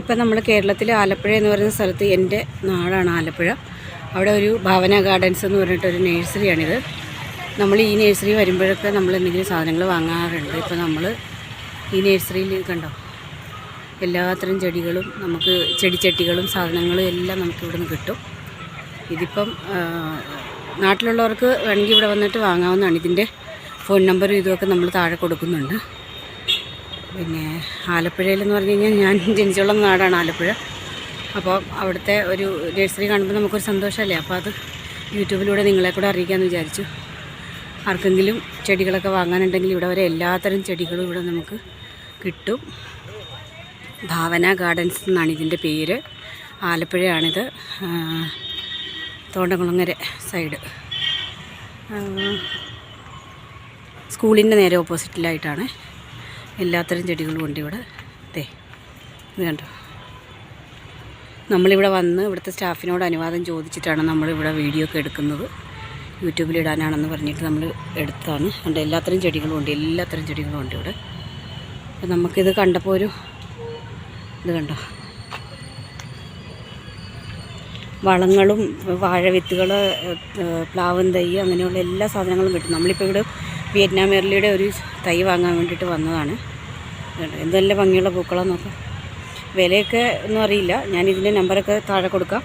ഇപ്പം നമ്മൾ കേരളത്തിൽ ആലപ്പുഴ എന്ന് പറയുന്ന സ്ഥലത്ത് എൻ്റെ നാടാണ് ആലപ്പുഴ. അവിടെ ഒരു ഭാവന ഗാർഡൻസ് എന്ന് പറഞ്ഞിട്ടൊരു നേഴ്സറിയാണിത്. നമ്മൾ ഈ നേഴ്സറി വരുമ്പോഴൊക്കെ നമ്മൾ എന്തെങ്കിലും സാധനങ്ങൾ വാങ്ങാറുണ്ട്. ഇപ്പോൾ നമ്മൾ ഈ നേഴ്സറിയിൽ കണ്ടോ എല്ലാത്തരം ചെടികളും നമുക്ക് ചെടിച്ചട്ടികളും സാധനങ്ങളും എല്ലാം നമുക്കിവിടെ നിന്ന് കിട്ടും. ഇതിപ്പം നാട്ടിലുള്ളവർക്ക് വേണമെങ്കിൽ ഇവിടെ വന്നിട്ട് വാങ്ങാവുന്നതാണ്. ഇതിൻ്റെ ഫോൺ നമ്പറും ഇതുമൊക്കെ നമ്മൾ താഴെ കൊടുക്കുന്നുണ്ട്. പിന്നെ ആലപ്പുഴയിലെന്ന് പറഞ്ഞു കഴിഞ്ഞാൽ ഞാൻ ജനിച്ചുള്ള നാടാണ് ആലപ്പുഴ. അപ്പോൾ അവിടുത്തെ ഒരു നഴ്സറി കാണുമ്പോൾ നമുക്കൊരു സന്തോഷമല്ലേ. അപ്പോൾ അത് യൂട്യൂബിലൂടെ നിങ്ങളെ കൂടെ അറിയിക്കാമെന്ന് വിചാരിച്ചു. ആർക്കെങ്കിലും ചെടികളൊക്കെ വാങ്ങാനുണ്ടെങ്കിൽ ഇവിടെ വരെ എല്ലാത്തരം ചെടികളും ഇവിടെ നമുക്ക് കിട്ടും. ഭാവന ഗാർഡൻസ് എന്നാണ് ഇതിൻ്റെ പേര്. ആലപ്പുഴയാണിത്, തോണ്ടംകുളങ്ങര സൈഡ്. സ്കൂളിൻ്റെ നേരെ ഓപ്പോസിറ്റിലായിട്ടാണ്. എല്ലാത്തരം ചെടികളും ഉണ്ട് ഇവിടെ. ഇത് കണ്ടോ, നമ്മളിവിടെ വന്ന് ഇവിടുത്തെ സ്റ്റാഫിനോട് അനുവാദം ചോദിച്ചിട്ടാണ് നമ്മളിവിടെ വീഡിയോ ഒക്കെ എടുക്കുന്നത്. യൂട്യൂബിലിടാനാണെന്ന് പറഞ്ഞിട്ട് നമ്മൾ എടുത്തതാണ്. അതുകൊണ്ട് എല്ലാത്തരം ചെടികളും ഉണ്ട്, എല്ലാത്തരം ചെടികളും ഉണ്ട് ഇവിടെ. അപ്പോൾ നമുക്കിത് കണ്ടപ്പോൾ ഒരു ഇത് കണ്ടോ, വളങ്ങളും വാഴവിത്തുകൾ, പ്ലാവൻ തൈ, അങ്ങനെയുള്ള എല്ലാ സാധനങ്ങളും കിട്ടും. നമ്മളിപ്പോൾ ഇവിടെ വിയറ്റ്നാം എർലിയുടെ ഒരു തൈ വാങ്ങാൻ വേണ്ടിയിട്ട് വന്നതാണ്. എന്തെല്ലാം ഭംഗിയുള്ള പൂക്കളാന്ന് നോക്കാം. വിലയൊക്കെ ഒന്നും അറിയില്ല, ഞാനിതിൻ്റെ നമ്പറൊക്കെ താഴെ കൊടുക്കാം.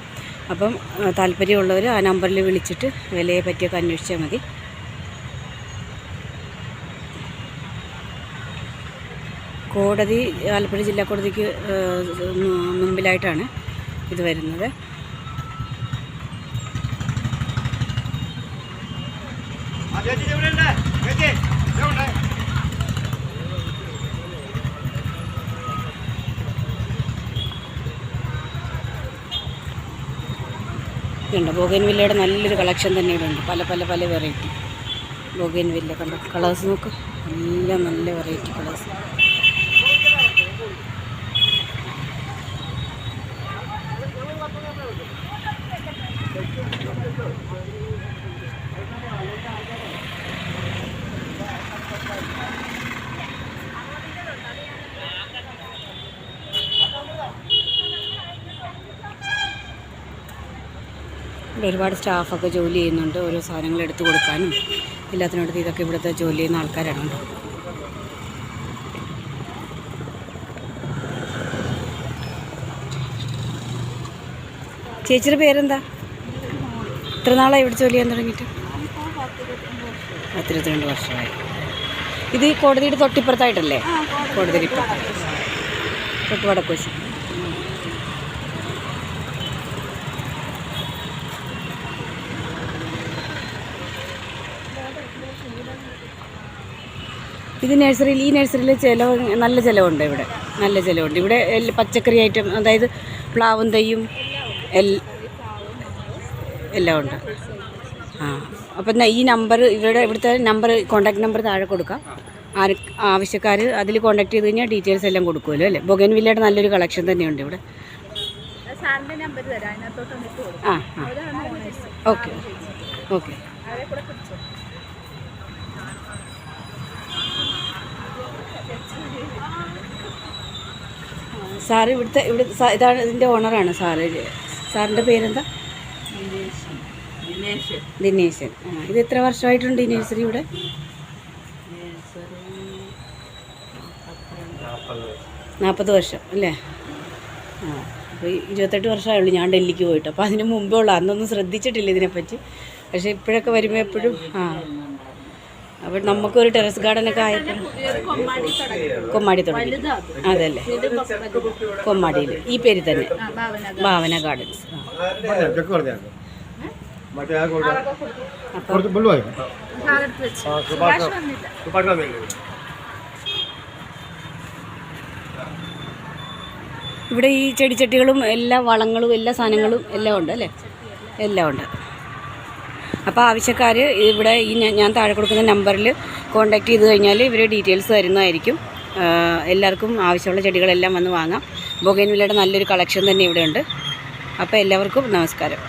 അപ്പം താല്പര്യമുള്ളവർ ആ നമ്പറിൽ വിളിച്ചിട്ട് വിലയെ പറ്റിയൊക്കെ അന്വേഷിച്ചാൽ മതി. കോടതി, ആലപ്പുഴ ജില്ലാ കോടതിക്ക് മുമ്പിലായിട്ടാണ് ഇത് വരുന്നത്. ഇതുണ്ട് ബോഗൻവില്ലയുടെ നല്ലൊരു കളക്ഷൻ തന്നെ ഇവിടെ ഉണ്ട്. പല വെറൈറ്റി ബോഗൻവില്ല കണ്ടോ, കളേഴ്സ് നോക്ക്, എല്ലാം നല്ല വെറൈറ്റി കളേഴ്സ്. ഒരുപാട് സ്റ്റാഫൊക്കെ ജോലി ചെയ്യുന്നുണ്ട്. ഓരോ സാധനങ്ങൾ എടുത്തു കൊടുക്കാനും എല്ലാത്തിനോടത്ത് ഇതൊക്കെ ഇവിടുത്തെ ജോലി ചെയ്യുന്ന ആൾക്കാരാണ്. ചേച്ചിയുടെ പേരെന്താ? എത്ര നാളായി ഇവിടെ ജോലി ചെയ്യാൻ തുടങ്ങിയിട്ട്? 22 വർഷമായി. ഇത് ഈ കോടതിയുടെ തൊട്ടിപ്പുറത്തായിട്ടല്ലേ? കോടതിയുടെ ഇപ്പുറത്തായിട്ട്, തൊട്ട് വടക്കുവശം. ഇത് നഴ്സറിയിൽ, ഈ നഴ്സറിയിൽ നല്ല ചിലവുണ്ട്. ഇവിടെ നല്ല ചിലവുണ്ട്. ഇവിടെ പച്ചക്കറി ഐറ്റം, അതായത് പ്ലാവും തൈയും എല്ലാം ഉണ്ട്. അപ്പം ഈ നമ്പർ, ഇവിടുത്തെ നമ്പർ, കോൺടാക്ട് നമ്പർ താഴെ കൊടുക്കാം. ആവശ്യക്കാർ അതിൽ കോൺടാക്ട് ചെയ്ത് കഴിഞ്ഞാൽ ഡീറ്റെയിൽസ് എല്ലാം കൊടുക്കുമല്ലോ അല്ലേ. ബൊഗൻവില്ലയുടെ നല്ലൊരു കളക്ഷൻ തന്നെയുണ്ട് ഇവിടെ. Okay okay. സാറ് ഇവിടെ ഇതാണ് ഇതിൻ്റെ ഓണറാണ് സാറ്. സാറിൻ്റെ പേരെന്താ? ദിനേശൻ. ഇത് എത്ര വർഷമായിട്ടുണ്ട് ഈ നഴ്സറി ഇവിടെ? 40 വർഷം അല്ലേ? അപ്പോൾ 28 വർഷമായുള്ളൂ ഞാൻ ഡൽഹിക്ക് പോയിട്ട്. അപ്പോൾ അതിന് മുമ്പേ ഉള്ളൂ, അന്നൊന്നും ശ്രദ്ധിച്ചിട്ടില്ല ഇതിനെപ്പറ്റി. പക്ഷേ ഇപ്പോഴൊക്കെ വരുമ്പോൾ എപ്പോഴും അപ്പോൾ നമുക്കൊരു ടെറസ് ഗാർഡനൊക്കെ ആയപ്പോൾ കൊമ്മാടി തുടങ്ങി. അതല്ലേ, കൊമ്മാടിയിൽ ഈ പേര് തന്നെ, ഭാവന ഗാർഡൻസ്. ഇവിടെ ഈ ചെടിച്ചട്ടികളും എല്ലാ വളങ്ങളും എല്ലാ സാധനങ്ങളും എല്ലാം ഉണ്ട് അല്ലേ, എല്ലാം ഉണ്ട്. അപ്പോൾ ആവശ്യക്കാർ ഇവിടെ ഈ ഞാൻ താഴെ കൊടുക്കുന്ന നമ്പറിൽ കോൺടാക്റ്റ് ചെയ്ത് കഴിഞ്ഞാൽ ഇവർ ഡീറ്റെയിൽസ് തരുന്നതായിരിക്കും. എല്ലാവർക്കും ആവശ്യമുള്ള ചെടികളെല്ലാം വന്ന് വാങ്ങാം. ബൊഗൻവില്ലയുടെ നല്ലൊരു കളക്ഷൻ തന്നെ ഇവിടെ ഉണ്ട്. അപ്പോൾ എല്ലാവർക്കും നമസ്കാരം.